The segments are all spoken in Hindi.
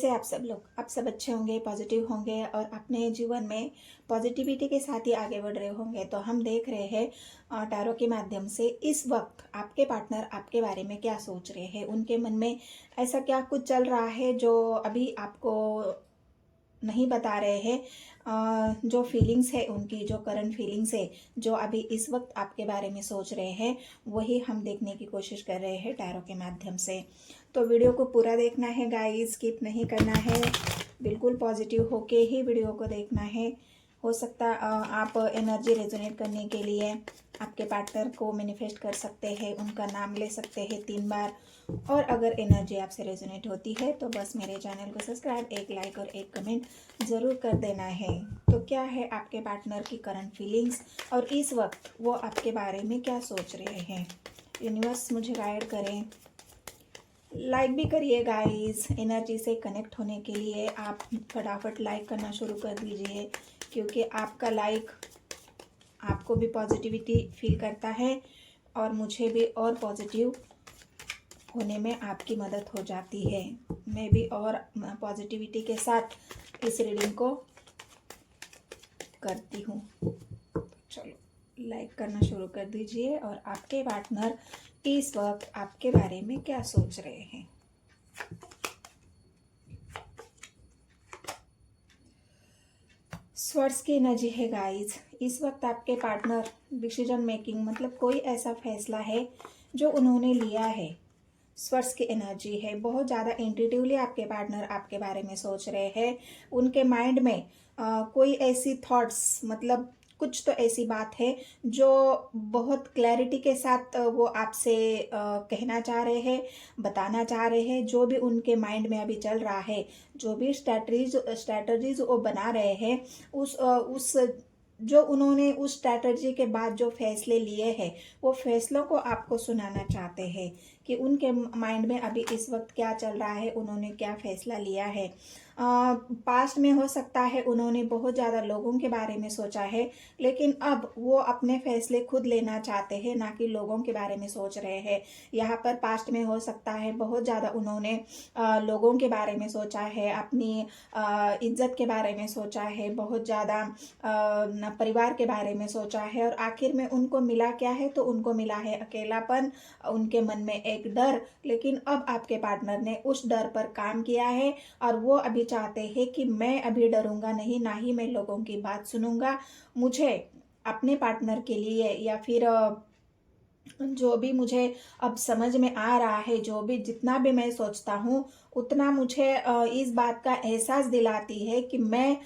कैसे आप सब लोग, आप सब अच्छे होंगे, पॉजिटिव होंगे और अपने जीवन में पॉजिटिविटी के साथ ही आगे बढ़ रहे होंगे। तो हम देख रहे हैं टैरो के माध्यम से इस वक्त आपके पार्टनर आपके बारे में क्या सोच रहे हैं, उनके मन में ऐसा क्या कुछ चल रहा है जो अभी आपको नहीं बता रहे हैं। जो फीलिंग्स है उनकी, जो करंट फीलिंग्स है, जो अभी इस वक्त आपके बारे में सोच रहे हैं, वही हम देखने की कोशिश कर रहे हैं टैरो के माध्यम से। तो वीडियो को पूरा देखना है गाइस, स्किप नहीं करना है, बिल्कुल पॉजिटिव होके ही वीडियो को देखना है। हो सकता आप एनर्जी रेजोनेट करने के लिए आपके पार्टनर को मैनिफेस्ट कर सकते हैं, उनका नाम ले सकते हैं 3 बार। और अगर एनर्जी आपसे रेजोनेट होती है तो बस मेरे चैनल को सब्सक्राइब, एक लाइक और एक कमेंट ज़रूर कर देना है। तो क्या है आपके पार्टनर की करंट फीलिंग्स और इस वक्त वो आपके बारे में क्या सोच रहे हैं, यूनिवर्स मुझे गाइड करें। लाइक भी करिए गाइस, एनर्जी से कनेक्ट होने के लिए आप फटाफट लाइक करना शुरू कर दीजिए, क्योंकि आपका लाइक आपको भी पॉजिटिविटी फील करता है और मुझे भी और पॉजिटिव होने में आपकी मदद हो जाती है। मैं भी और पॉजिटिविटी के साथ इस रीडिंग को करती हूँ। चलो लाइक करना शुरू कर दीजिए और आपके पार्टनर इस वक्त आपके बारे में क्या सोच रहे हैं। स्वर्ड्स की एनर्जी है गाइस, इस वक्त आपके पार्टनर डिसीजन मेकिंग मतलब कोई ऐसा फैसला है जो उन्होंने लिया है। स्वर्ड्स की एनर्जी है, बहुत ज़्यादा इंट्यूटिवली आपके पार्टनर आपके बारे में सोच रहे हैं। उनके माइंड में कोई ऐसी थॉट्स मतलब कुछ तो ऐसी बात है जो बहुत क्लैरिटी के साथ वो आपसे कहना चाह रहे हैं, बताना चाह रहे हैं। जो भी उनके माइंड में अभी चल रहा है, जो भी स्ट्रैटेजीज वो बना रहे हैं, उस जो उन्होंने उस स्ट्रैटेजी के बाद जो फैसले लिए हैं, वो फैसलों को आपको सुनाना चाहते हैं कि उनके माइंड में अभी इस वक्त क्या चल रहा है, उन्होंने क्या फैसला लिया है। पास्ट में हो सकता है उन्होंने बहुत ज़्यादा लोगों के बारे में सोचा है, लेकिन अब वो अपने फैसले खुद लेना चाहते हैं, ना कि लोगों के बारे में सोच रहे हैं। यहाँ पर पास्ट में हो सकता है बहुत ज़्यादा उन्होंने लोगों के बारे में सोचा है, अपनी इज्जत के बारे में सोचा है, बहुत ज़्यादा परिवार के बारे में सोचा है, और आखिर में उनको मिला क्या है, तो उनको मिला है अकेलापन, उनके मन में एक डर। लेकिन अब आपके पार्टनर ने उस डर पर काम किया है और वो अभी चाहते हैं कि मैं अभी डरूंगा नहीं, ना ही मैं लोगों की बात सुनूंगा। मुझे अपने पार्टनर के लिए या फिर जो भी मुझे अब समझ में आ रहा है, जो भी जितना भी मैं सोचता हूँ उतना मुझे इस बात का एहसास दिलाती है कि मैं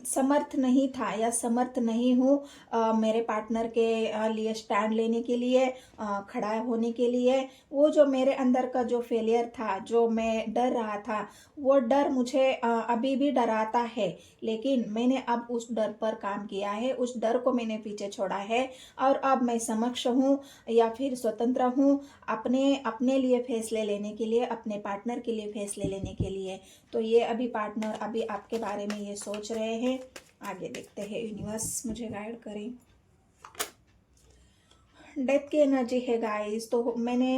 समर्थ नहीं था या समर्थ नहीं हूँ मेरे पार्टनर के लिए स्टैंड लेने के लिए, खड़ा होने के लिए। वो जो मेरे अंदर का जो फेलियर था, जो मैं डर रहा था, वो डर मुझे अभी भी डराता है। लेकिन मैंने अब उस डर पर काम किया है, उस डर को मैंने पीछे छोड़ा है और अब मैं समक्ष हूँ या फिर स्वतंत्र हूँ अपने अपने लिए फैसले लेने के लिए, अपने पार्टनर के लिए फैसले लेने के लिए। तो ये अभी पार्टनर अभी आपके बारे में ये सोच रहे हैं। आगे देखते हैं, यूनिवर्स मुझे गाइड करें। डेथ की एनर्जी है गाइस, तो मैंने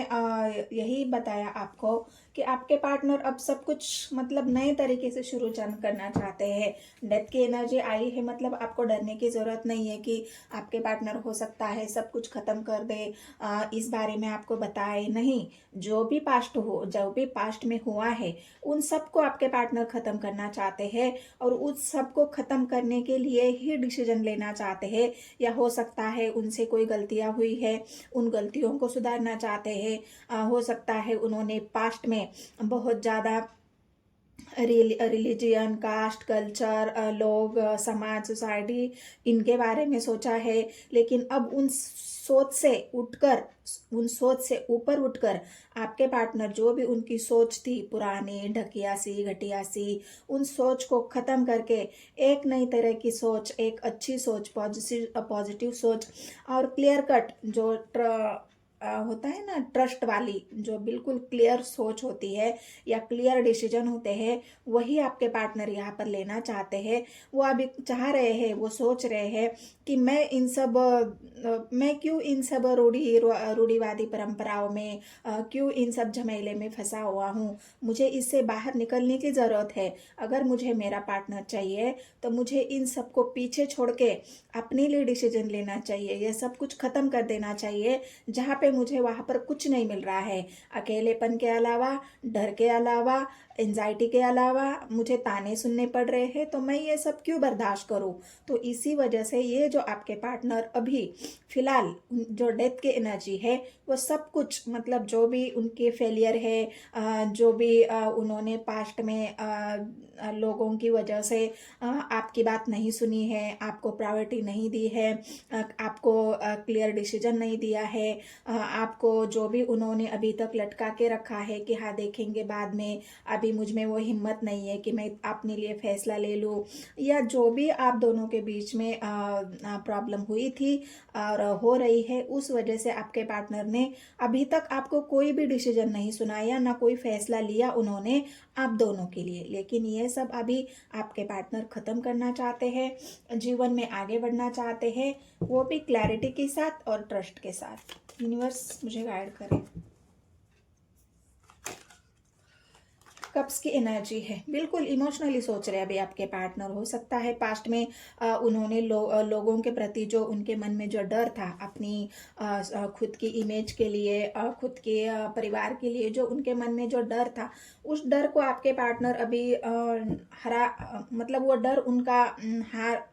यही बताया आपको कि आपके पार्टनर अब सब कुछ मतलब नए तरीके से शुरू करना चाहते हैं। डेथ की एनर्जी आई है मतलब आपको डरने की ज़रूरत नहीं है कि आपके पार्टनर हो सकता है सब कुछ ख़त्म कर दे, इस बारे में आपको बताए नहीं। जो भी पास्ट में हुआ है उन सबको आपके पार्टनर ख़त्म करना चाहते हैं और उस सबको ख़त्म करने के लिए ही डिसीजन लेना चाहते हैं। या हो सकता है उनसे कोई गलतियाँ हुई है, उन गलतियों को सुधारना चाहते हैं। हो सकता है उन्होंने पास्ट में बहुत ज़्यादा रिलीजियन, कास्ट, कल्चर, लोग, समाज, सोसाइटी, इनके बारे में सोचा है। लेकिन अब उन सोच से ऊपर उठकर आपके पार्टनर जो भी उनकी सोच थी पुरानी, ढकिया सी, घटिया सी, उन सोच को ख़त्म करके एक नई तरह की सोच, एक अच्छी सोच, पॉजिटिव सोच और क्लियर कट जो होता है ना ट्रस्ट वाली, जो बिल्कुल क्लियर सोच होती है या क्लियर डिसीजन होते हैं, वही आपके पार्टनर यहाँ पर लेना चाहते हैं। वो अभी चाह रहे हैं, वो सोच रहे हैं कि मैं क्यों इन सब रूढ़िवादी परंपराओं में, क्यों इन सब झमेले में फंसा हुआ हूँ। मुझे इससे बाहर निकलने की ज़रूरत है। अगर मुझे मेरा पार्टनर चाहिए तो मुझे इन सबको पीछे छोड़ के अपने लिए डिसीजन लेना चाहिए। ये सब कुछ ख़त्म कर देना चाहिए जहाँ पे मुझे वहाँ पर कुछ नहीं मिल रहा है। अकेलेपन के अलावा, डर के अलावा, एंजाइटी के अलावा मुझे ताने सुनने पड़ रहे हैं, तो मैं ये सब क्यों बर्दाश्त करूं। तो इसी वजह से ये जो आपके पार्टनर अभी फिलहाल जो डेथ की एनर्जी है, वो सब कुछ मतलब जो भी उनके फेलियर है, जो भी उन्होंने पास्ट में लोगों की वजह से आपकी बात नहीं सुनी है, आपको प्रायोरिटी नहीं दी है, आपको क्लियर डिसीजन नहीं दिया है, आपको जो भी उन्होंने अभी तक लटका के रखा है कि हाँ देखेंगे बाद में, अभी मुझ में वो हिम्मत नहीं है कि मैं अपने लिए फैसला ले लूँ, या जो भी आप दोनों के बीच में प्रॉब्लम हुई थी और हो रही है, उस वजह से आपके पार्टनर ने अभी तक आपको कोई भी डिसीजन नहीं सुनाया, ना कोई फैसला लिया उन्होंने आप दोनों के लिए। लेकिन ये सब अभी आपके पार्टनर ख़त्म करना चाहते हैं, जीवन में आगे बढ़ना चाहते हैं, वो भी क्लैरिटी के साथ और ट्रस्ट के साथ। यूनिवर्स मुझे गाइड करे। कप्स की एनर्जी है, बिल्कुल इमोशनली सोच रहे हैं अभी आपके पार्टनर। हो सकता है पास्ट में उन्होंने लोगों के प्रति जो उनके मन में जो डर था, अपनी खुद की इमेज के लिए, खुद के परिवार के लिए जो उनके मन में जो डर था, उस डर को आपके पार्टनर अभी मतलब वो डर उनका हार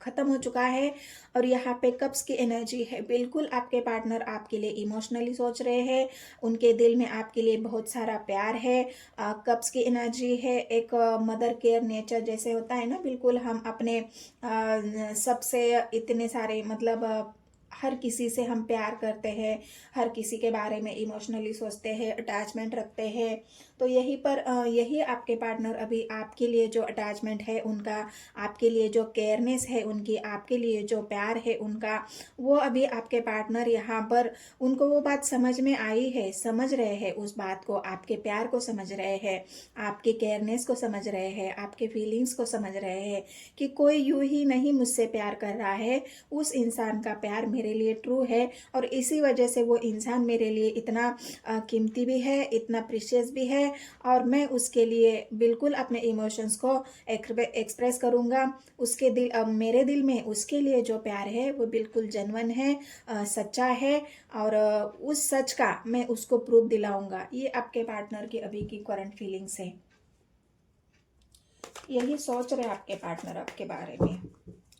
खत्म हो चुका है। और यहाँ पे कप्स की एनर्जी है, बिल्कुल आपके पार्टनर आपके लिए इमोशनली सोच रहे हैं, उनके दिल में आपके लिए बहुत सारा प्यार है। कप्स की एनर्जी है एक मदर केयर नेचर जैसे होता है ना, बिल्कुल हम अपने सबसे इतने सारे मतलब हर किसी से हम प्यार करते हैं, हर किसी के बारे में इमोशनली सोचते हैं, अटैचमेंट रखते हैं। तो यही आपके पार्टनर अभी आपके लिए जो अटैचमेंट है उनका, आपके लिए जो केयरनेस है उनकी, आपके लिए जो प्यार है उनका, वो अभी आपके पार्टनर यहाँ पर उनको वो बात समझ में आई है, समझ रहे हैं उस बात को, आपके प्यार को समझ रहे हैं, आपके केयरनेस को समझ रहे हैं, आपके फीलिंग्स को समझ रहे हैं कि कोई यूं ही नहीं मुझसे प्यार कर रहा है, उस इंसान का प्यार मेरे लिए ट्रू है। और इसी वजह से वो इंसान मेरे लिए इतना कीमती भी है, इतना प्रीशियस भी है, और मैं उसके लिए बिल्कुल अपने इमोशंस को एक्सप्रेस करूँगा। उसके मेरे दिल में उसके लिए जो प्यार है वो बिल्कुल जेन्युइन है, सच्चा है, और उस सच का मैं उसको प्रूफ दिलाऊंगा। ये आपके पार्टनर की अभी की करंट फीलिंग्स है, यही सोच रहे आपके पार्टनर आपके बारे में।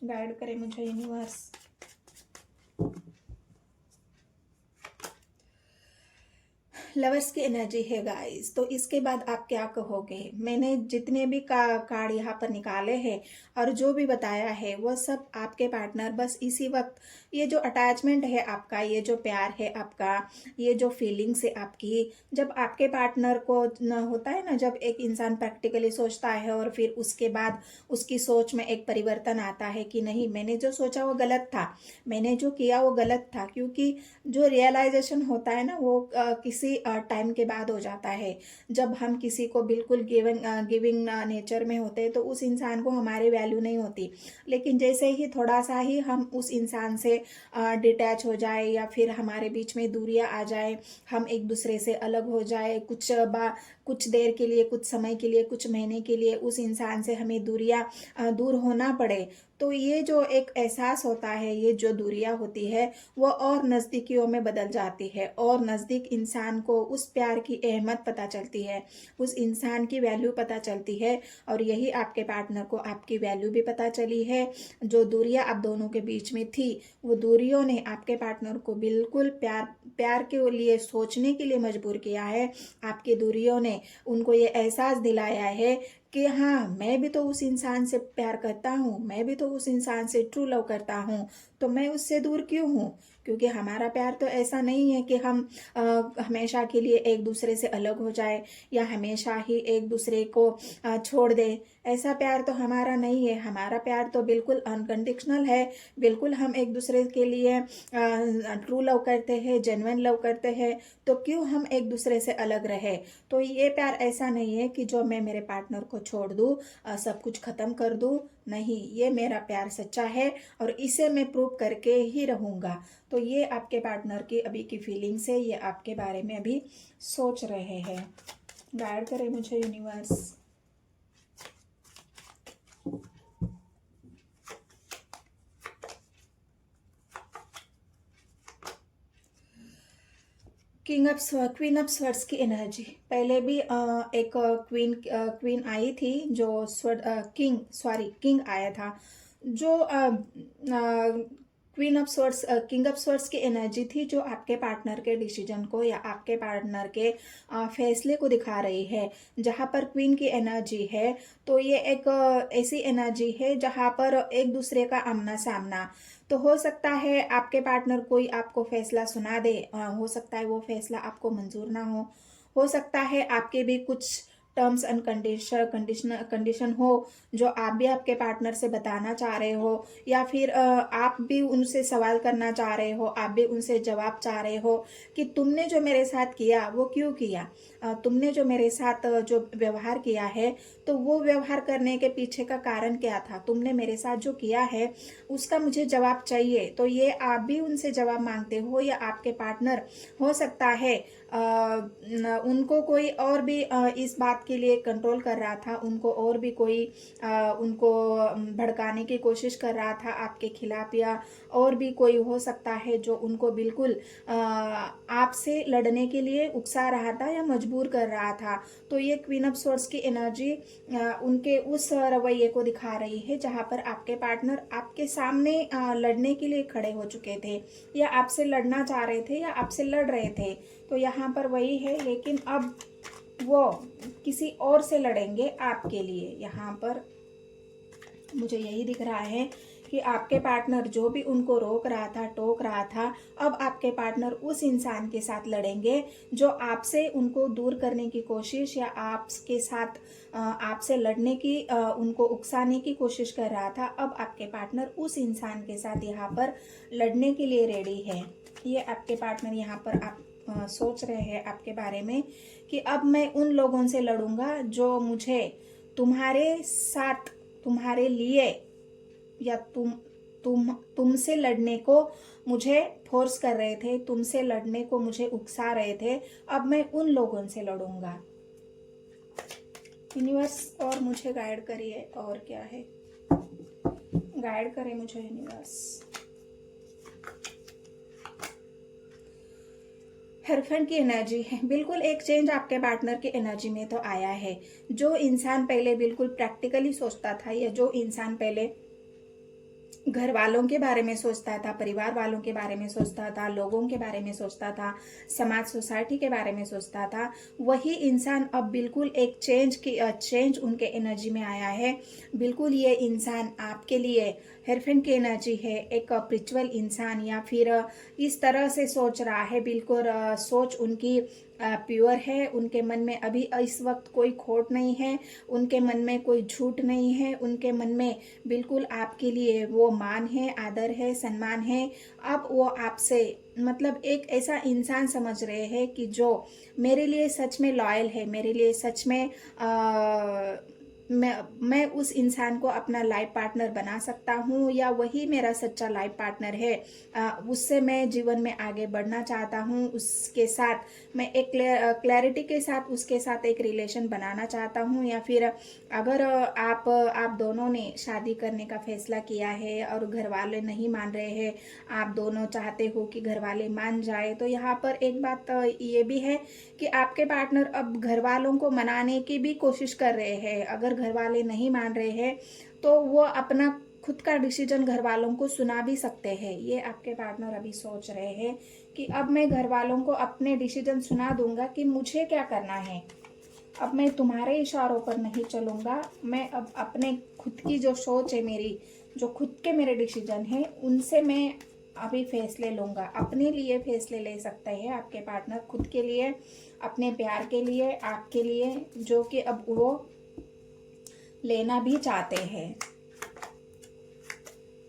गाइड करे मुझे यूनिवर्स। लवर्स की एनर्जी है गाइस। तो इसके बाद आप क्या कहोगे? मैंने जितने भी कार्ड यहाँ पर निकाले हैं और जो भी बताया है वो सब आपके पार्टनर बस इसी वक्त, ये जो अटैचमेंट है आपका, ये जो प्यार है आपका, ये जो फीलिंग्स है आपकी, जब आपके पार्टनर को न होता है ना, जब एक इंसान प्रैक्टिकली सोचता है और फिर उसके बाद उसकी सोच में एक परिवर्तन आता है कि नहीं, मैंने जो सोचा वो गलत था, मैंने जो किया वो गलत था। क्योंकि जो रियलाइजेशन होता है ना वो किसी टाइम के बाद हो जाता है। जब हम किसी को बिल्कुल गिविंग नेचर में होते हैं तो उस इंसान को हमारी वैल्यू नहीं होती। लेकिन जैसे ही थोड़ा सा ही हम उस इंसान से डिटैच हो जाए या फिर हमारे बीच में दूरियां आ जाए, हम एक दूसरे से अलग हो जाए, कुछ देर के लिए, कुछ समय के लिए, कुछ महीने के लिए उस इंसान से हमें दूर होना पड़े, तो ये जो एक एहसास होता है, ये जो दूरियां होती है वो और नज़दीकियों में बदल जाती है, और नज़दीक इंसान को उस प्यार की अहमियत पता चलती है, उस इंसान की वैल्यू पता चलती है। और यही आपके पार्टनर को आपकी वैल्यू भी पता चली है। जो दूरियां आप दोनों के बीच में थी, वो दूरियों ने आपके पार्टनर को बिल्कुल प्यार के लिए सोचने के लिए मजबूर किया है। आपकी दूरियों ने उनको ये एहसास दिलाया है कि हाँ, मैं भी तो उस इंसान से प्यार करता हूँ, मैं भी तो उस इंसान से ट्रू लव करता हूँ, तो मैं उससे दूर क्यों हूँ? क्योंकि हमारा प्यार तो ऐसा नहीं है कि हम हमेशा के लिए एक दूसरे से अलग हो जाए या हमेशा ही एक दूसरे को छोड़ दे। ऐसा प्यार तो हमारा नहीं है, हमारा प्यार तो बिल्कुल अनकंडीशनल है, बिल्कुल हम एक दूसरे के लिए ट्रू लव करते हैं, जेन्युइन लव करते हैं, तो क्यों हम एक दूसरे से अलग रहे। तो ये प्यार ऐसा नहीं है कि जो मैं मेरे पार्टनर को छोड़ दूँ, सब कुछ ख़त्म कर दूँ, नहीं, ये मेरा प्यार सच्चा है और इसे मैं प्रूव करके ही रहूँगा। तो ये आपके पार्टनर की अभी की फीलिंग्स है, ये आपके बारे में अभी सोच रहे हैं। गाइड करें मुझे यूनिवर्स। क्वीन ऑफ स्वर्ड्स की एनर्जी पहले भी एक क्वीन आई थी, जो किंग आया था, जो queen of swords king of swords की एनर्जी थी, जो आपके पार्टनर के डिसीजन को या आपके पार्टनर के फैसले को दिखा रही है। जहाँ पर क्वीन की एनर्जी है, तो ये एक ऐसी एनर्जी है जहाँ पर एक दूसरे का आमना सामना। तो हो सकता है आपके पार्टनर कोई आपको फैसला सुना दे, हो सकता है वो फैसला आपको मंजूर ना हो सकता है आपके भी कुछ टर्म्स एंड कंडीशन हो जो आप भी आपके पार्टनर से बताना चाह रहे हो, या फिर आप भी उनसे सवाल करना चाह रहे हो, आप भी उनसे जवाब चाह रहे हो कि तुमने जो मेरे साथ किया वो क्यों किया, तुमने जो मेरे साथ जो व्यवहार किया है, तो वो व्यवहार करने के पीछे का कारण क्या था, तुमने मेरे साथ जो किया है उसका मुझे जवाब चाहिए। तो ये आप भी उनसे जवाब मांगते हो, या आपके पार्टनर हो सकता है उनको कोई और भी इस बात के लिए कंट्रोल कर रहा था, उनको और भी कोई उनको भड़काने की कोशिश कर रहा था आपके खिलाफ, या और भी कोई हो सकता है जो उनको बिल्कुल आपसे लड़ने के लिए उकसा रहा था या मजबूर कर रहा था। तो ये क्वीन ऑफ सोर्स की एनर्जी उनके उस रवैये को दिखा रही है जहाँ पर आपके पार्टनर आपके सामने लड़ने के लिए खड़े हो चुके थे, या आपसे लड़ना चाह रहे थे, या आपसे लड़ रहे थे। तो यहाँ पर वही है, लेकिन अब वो किसी और से लड़ेंगे आपके लिए। यहाँ पर मुझे यही दिख रहा है कि आपके पार्टनर जो भी उनको रोक रहा था, टोक रहा था, अब आपके पार्टनर उस इंसान के साथ लड़ेंगे जो आपसे उनको दूर करने की कोशिश, या आपके साथ आपसे लड़ने की उनको उकसाने की कोशिश कर रहा था। अब आपके पार्टनर उस इंसान के साथ यहाँ पर लड़ने के लिए रेडी है। ये आपके पार्टनर यहाँ पर आप सोच रहे हैं आपके बारे में कि अब मैं उन लोगों से लड़ूंगा जो मुझे तुम्हारे साथ, तुम्हारे लिए, या तुमसे लड़ने को मुझे फोर्स कर रहे थे, तुमसे लड़ने को मुझे उकसा रहे थे, अब मैं उन लोगों से लड़ूंगा। यूनिवर्स और मुझे गाइड करिए, और क्या है, गाइड करे मुझे यूनिवर्स। हेरोफेंट की एनर्जी है, बिल्कुल एक चेंज आपके पार्टनर की एनर्जी में तो आया है। जो इंसान पहले बिल्कुल प्रैक्टिकली सोचता था, या जो इंसान पहले घर वालों के बारे में सोचता था, परिवार वालों के बारे में सोचता था, लोगों के बारे में सोचता था, समाज सोसाइटी के बारे में सोचता था, वही इंसान अब बिल्कुल एक चेंज उनके एनर्जी में आया है। बिल्कुल ये इंसान आपके लिए हेरोफेंट की एनर्जी है, एक स्पिरिचुअल इंसान, या फिर इस तरह से सोच रहा है, बिल्कुल सोच उनकी प्योर है, उनके मन में अभी इस वक्त कोई खोट नहीं है, उनके मन में कोई झूठ नहीं है, उनके मन में बिल्कुल आपके लिए वो मान है, आदर है, सम्मान है। अब वो आपसे मतलब एक ऐसा इंसान समझ रहे हैं कि जो मेरे लिए सच में लॉयल है, मेरे लिए सच में मैं उस इंसान को अपना लाइफ पार्टनर बना सकता हूँ, या वही मेरा सच्चा लाइफ पार्टनर है, उससे मैं जीवन में आगे बढ़ना चाहता हूँ, उसके साथ मैं एक क्लैरिटी के साथ उसके साथ एक रिलेशन बनाना चाहता हूँ। या फिर अगर आप दोनों ने शादी करने का फैसला किया है और घर वाले नहीं मान रहे हैं, आप दोनों चाहते हो कि घर वाले मान जाए, तो यहाँ पर एक बात ये भी है कि आपके पार्टनर अब घर वालों को मनाने की भी कोशिश कर रहे हैं। अगर घर वाले नहीं मान रहे हैं तो वो अपना खुद का डिसीजन घर वालों को सुना भी सकते हैं। ये आपके पार्टनर अभी सोच रहे हैं कि अब मैं घर वालों को अपने डिसीजन सुना दूंगा कि मुझे क्या करना है, अब मैं तुम्हारे इशारों पर नहीं चलूंगा, मैं अब अपने खुद की जो सोच है मेरी, जो खुद के मेरे डिसीजन है, उनसे मैं अभी फैसले लूंगा। अपने लिए फैसले ले सकते हैं आपके पार्टनर, खुद के लिए, अपने प्यार के लिए, आपके लिए, जो कि अब वो लेना भी चाहते हैं।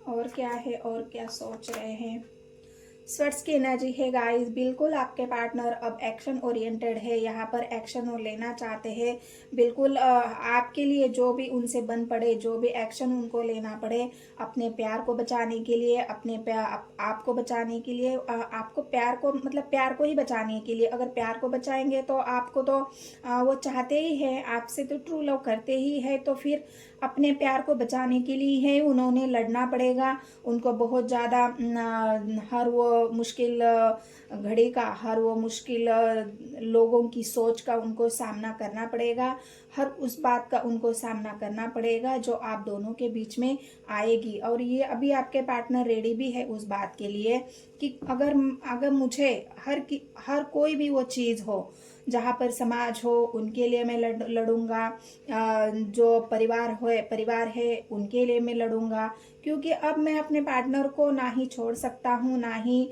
और क्या है, और क्या सोच रहे हैं। स्वर्ड्स की एनर्जी है गाइस, बिल्कुल आपके पार्टनर अब एक्शन ओरिएंटेड है, यहाँ पर एक्शन वो लेना चाहते हैं। बिल्कुल आपके लिए जो भी उनसे बन पड़े, जो भी एक्शन उनको लेना पड़े अपने प्यार को बचाने के लिए, अपने आपको बचाने के लिए, आपको प्यार को मतलब प्यार को ही बचाने के लिए। अगर प्यार को बचाएंगे तो आपको तो वो चाहते ही है, आपसे तो ट्रू लव करते ही है, तो फिर अपने प्यार को बचाने के लिए है उन्होंने लड़ना पड़ेगा। उनको बहुत ज़्यादा हर वो मुश्किल घड़ी का, हर वो मुश्किल लोगों की सोच का उनको सामना करना पड़ेगा। हर उस बात का उनको सामना करना पड़ेगा जो आप दोनों के बीच में आएगी। और ये अभी आपके पार्टनर रेडी भी है उस बात के लिए कि अगर मुझे हर कोई भी वो चीज़ हो, जहाँ पर समाज हो उनके लिए मैं लड़ूंगा, जो परिवार है उनके लिए मैं लड़ूंगा, क्योंकि अब मैं अपने पार्टनर को ना ही छोड़ सकता हूँ, ना ही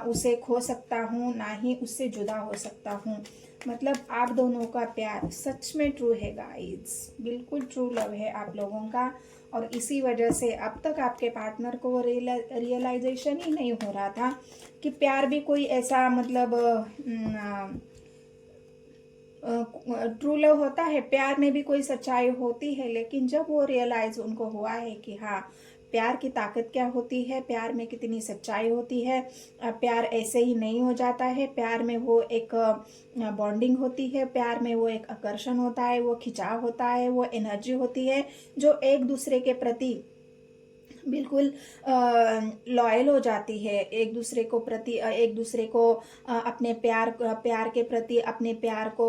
उसे खो सकता हूँ, ना ही उससे जुदा हो सकता हूँ। मतलब आप दोनों का प्यार सच में ट्रू है गाइस, बिल्कुल ट्रू लव है आप लोगों का। और इसी वजह से अब तक आपके पार्टनर को रियलाइजेशन ही नहीं हो रहा था कि प्यार भी कोई ऐसा मतलब ट्रू लव होता है, प्यार में भी कोई सच्चाई होती है। लेकिन जब वो रियलाइज उनको हुआ है कि हाँ, प्यार की ताकत क्या होती है, प्यार में कितनी सच्चाई होती है, प्यार ऐसे ही नहीं हो जाता है, प्यार में वो एक बॉन्डिंग होती है, प्यार में वो एक आकर्षण होता है, वो खिंचाव होता है, वो एनर्जी होती है जो एक दूसरे के प्रति बिल्कुल लॉयल हो जाती है, एक दूसरे को प्रति एक दूसरे को अपने प्यार के प्रति अपने प्यार को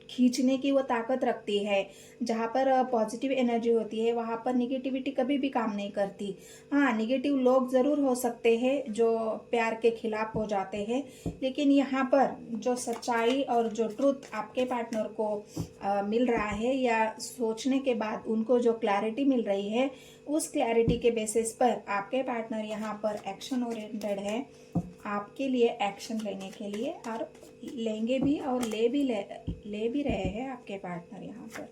खींचने की वो ताकत रखती है। जहाँ पर पॉजिटिव एनर्जी होती है वहाँ पर निगेटिविटी कभी भी काम नहीं करती। हाँ, निगेटिव लोग ज़रूर हो सकते हैं जो प्यार के खिलाफ हो जाते हैं, लेकिन यहाँ पर जो सच्चाई और जो ट्रुथ आपके पार्टनर को मिल रहा है, या सोचने के बाद उनको जो क्लैरिटी मिल रही है, उस क्लैरिटी के बेसिस पर आपके पार्टनर यहाँ पर एक्शन ओरिएंटेड है आपके लिए एक्शन लेने के लिए, और लेंगे भी और ले भी रहे हैं आपके पार्टनर। यहाँ पर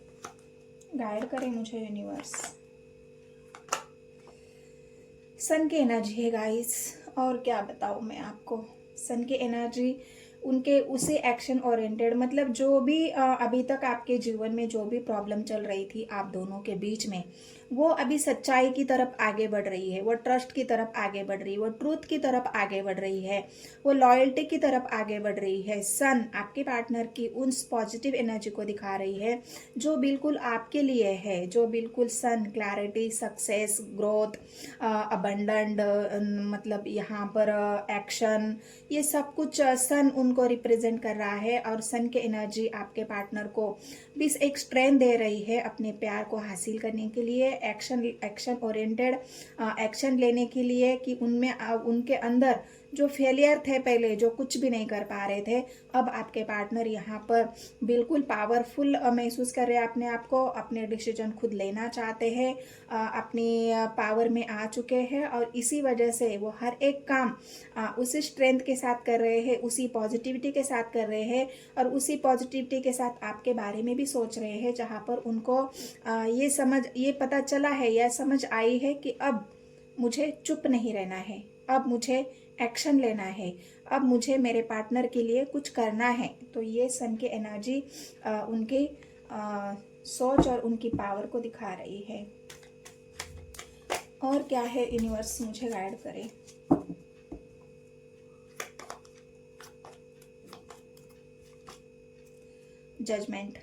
गाइड करें मुझे यूनिवर्स। सन की एनर्जी है गाइस, और क्या बताऊँ मैं आपको। सन की एनर्जी उनके उसी एक्शन ओरिएंटेड, मतलब जो भी अभी तक आपके जीवन में जो भी प्रॉब्लम चल रही थी आप दोनों के बीच में, वो अभी सच्चाई की तरफ आगे बढ़ रही है, वो ट्रस्ट की तरफ आगे बढ़ रही है, वो ट्रूथ की तरफ आगे बढ़ रही है, वो लॉयल्टी की तरफ आगे बढ़ रही है। सन आपके पार्टनर की उस पॉजिटिव एनर्जी को दिखा रही है जो बिल्कुल आपके लिए है, जो बिल्कुल सन क्लैरिटी, सक्सेस, ग्रोथ, अबंडेंट, मतलब यहाँ पर एक्शन, ये सब कुछ सन उनको रिप्रेजेंट कर रहा है। और सन की एनर्जी आपके पार्टनर को भी एक स्ट्रेंथ दे रही है अपने प्यार को हासिल करने के लिए, एक्शन ओरिएंटेड एक्शन लेने के लिए, कि उनमें उनके अंदर जो फेलियर थे पहले, जो कुछ भी नहीं कर पा रहे थे, अब आपके पार्टनर यहाँ पर बिल्कुल पावरफुल महसूस कर रहे हैं अपने आप को, अपने डिसीजन खुद लेना चाहते हैं, अपनी पावर में आ चुके हैं। और इसी वजह से वो हर एक काम उसी स्ट्रेंथ के साथ कर रहे हैं, उसी पॉजिटिविटी के साथ कर रहे हैं, और उसी पॉजिटिविटी के साथ आपके बारे में भी सोच रहे हैं, जहाँ पर उनको ये पता चला है, यह समझ आई है कि अब मुझे चुप नहीं रहना है, अब मुझे एक्शन लेना है, अब मुझे मेरे पार्टनर के लिए कुछ करना है। तो ये सन की एनर्जी उनकी सोच और उनकी पावर को दिखा रही है। और क्या है यूनिवर्स, मुझे गाइड करे। जजमेंट,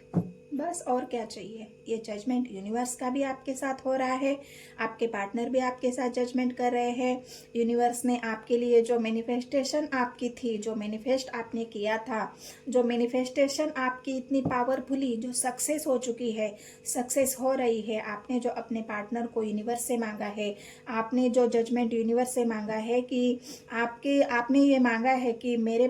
बस और क्या चाहिए। ये जजमेंट यूनिवर्स का भी आपके साथ हो रहा है, आपके पार्टनर भी आपके साथ जजमेंट कर रहे हैं। यूनिवर्स ने आपके लिए जो मैनिफेस्टेशन आपकी थी, जो मैनिफेस्ट आपने किया था, जो मैनिफेस्टेशन आपकी इतनी पावरफुली जो सक्सेस हो चुकी है, सक्सेस हो रही है। आपने जो अपने पार्टनर को यूनिवर्स से मांगा है, आपने जो जजमेंट यूनिवर्स से मांगा है कि आपने ये मांगा है कि मेरे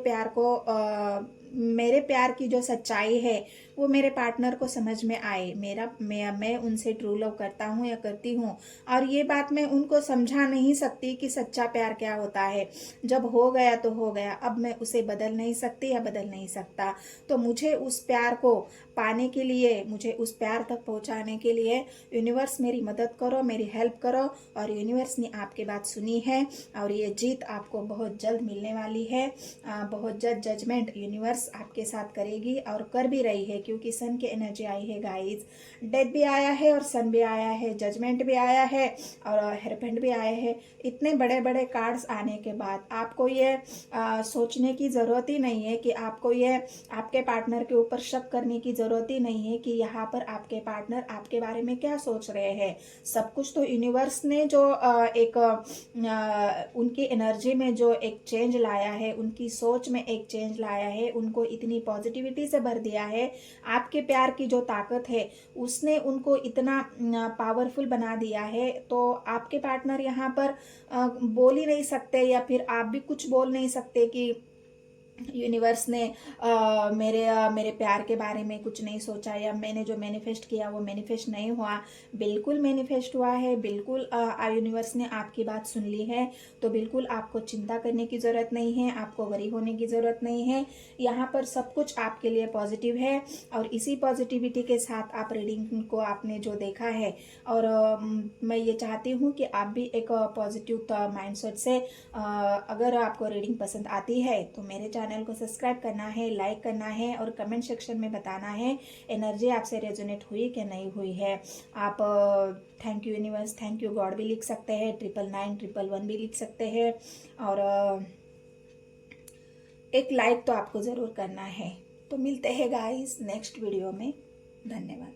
प्यार की जो सच्चाई है वो मेरे पार्टनर को समझ में आए, मैं उनसे ट्रू लव करता हूँ या करती हूँ, और ये बात मैं उनको समझा नहीं सकती कि सच्चा प्यार क्या होता है। जब हो गया तो हो गया, अब मैं उसे बदल नहीं सकती या बदल नहीं सकता। तो मुझे उस प्यार को पाने के लिए, मुझे उस प्यार तक पहुंचाने के लिए यूनिवर्स मेरी मदद करो, मेरी हेल्प करो। और यूनिवर्स ने आपकी बात सुनी है और ये जीत आपको बहुत जल्द मिलने वाली है। बहुत जल्द जजमेंट यूनिवर्स आपके साथ करेगी और कर भी रही है, क्योंकि सन की एनर्जी आई है गाइज। डेथ भी आया है और सन भी आया है, जजमेंट भी आया है और हेरपेंट भी आए हैं। इतने बड़े बड़े कार्ड्स आने के बाद आपको ये सोचने की ज़रूरत ही नहीं है कि आपको ये आपके पार्टनर के ऊपर शक करने की ज़रूरत ही नहीं है कि यहाँ पर आपके पार्टनर आपके बारे में क्या सोच रहे हैं। सब कुछ तो यूनिवर्स ने जो उनकी एनर्जी में जो एक चेंज लाया है, उनकी सोच में एक चेंज लाया है, उनको इतनी पॉजिटिविटी से भर दिया है। आपके प्यार की जो ताकत है उसने उनको इतना पावरफुल बना दिया है। तो आपके पार्टनर यहाँ पर बोल ही नहीं सकते, या फिर आप भी कुछ बोल नहीं सकते कि यूनिवर्स ने मेरे प्यार के बारे में कुछ नहीं सोचा, या मैंने जो मैनिफेस्ट किया वो मैनिफेस्ट नहीं हुआ। बिल्कुल मैनिफेस्ट हुआ है, बिल्कुल यूनिवर्स ने आपकी बात सुन ली है। तो बिल्कुल आपको चिंता करने की ज़रूरत नहीं है, आपको वरी होने की ज़रूरत नहीं है। यहाँ पर सब कुछ आपके लिए पॉजिटिव है और इसी पॉजिटिविटी के साथ आप रीडिंग को आपने जो देखा है, और मैं ये चाहती हूँ कि आप भी एक पॉजिटिव माइंडसेट से अगर आपको रीडिंग पसंद आती है तो मेरे चैनल को सब्सक्राइब करना है, लाइक करना है और कमेंट सेक्शन में बताना है एनर्जी आपसे रेजोनेट हुई कि नहीं हुई है। आप thank you universe, thank you God भी लिख सकते हैं, 99911 भी लिख सकते हैं, और एक लाइक तो आपको ज़रूर करना है। तो मिलते हैं गाइस नेक्स्ट वीडियो में। धन्यवाद।